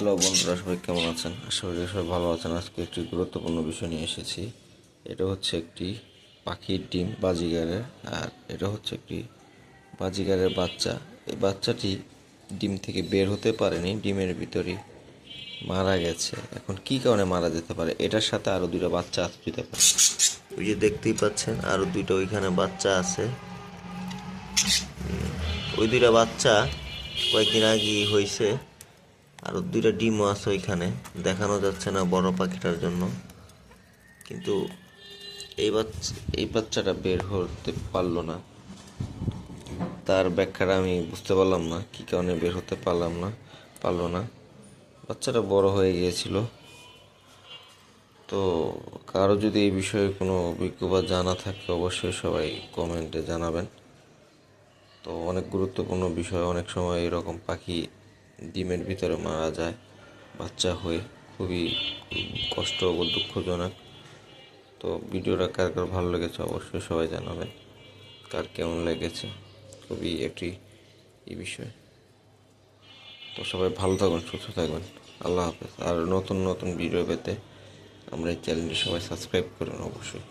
Hello বন্ধুরা, সবাই কেমন আছেন? আশা করি সবাই ভালো আছেন। আজকে একটি গুরুত্বপূর্ণ বিষয় নিয়ে এসেছি। এটা হচ্ছে একটি পাখির ডিম বাজিগারের, আর এটা হচ্ছে একটি বাজিগারের বাচ্চা। এই বাচ্চাটি ডিম থেকে বের হতে পারেনি, ডিমের ভিতরে মারা গেছে। এখন কি কারণে মারা যেতে পারে? এটার সাথে আরো দুইটা বাচ্চা আছে যেতে পারে। ওই যে দেখতেই পাচ্ছেন আরো দুইটা ওইখানে বাচ্চা আছে। ওই দুইটা বাচ্চা কয়েকদিন আগে হয়েছে। আরও দুইটা ডিমও আছে ওইখানে, দেখানো যাচ্ছে না বড় পাখিটার জন্য। কিন্তু এই বাচ্চাটা বের হতে পারলো না। তার ব্যাখ্যাটা আমি বুঝতে পারলাম না, কী কারণে বের হতে পারলো না। বাচ্চাটা বড় হয়ে গিয়েছিল। তো কারো যদি এই বিষয়ে কোনো অভিজ্ঞ বা জানা থাকে অবশ্যই সবাই কমেন্টে জানাবেন। তো অনেক গুরুত্বপূর্ণ বিষয়। অনেক সময় এরকম পাখি ডিমের ভিতরে মারা যায় বাচ্চা হয়ে, খুবই কষ্ট ও দুঃখজনক। তো ভিডিওটা কার কার ভালো লেগেছে অবশ্যই সবাই জানাবেন, কার কেমন লেগেছে। খুবই একটি এই বিষয়। তো সবাই ভালো থাকবেন, সুস্থ থাকবেন। আল্লাহ হাফেজ। আর নতুন নতুন ভিডিও পেতে আমরা এই চ্যানেলটি সবাই সাবস্ক্রাইব করুন অবশ্যই।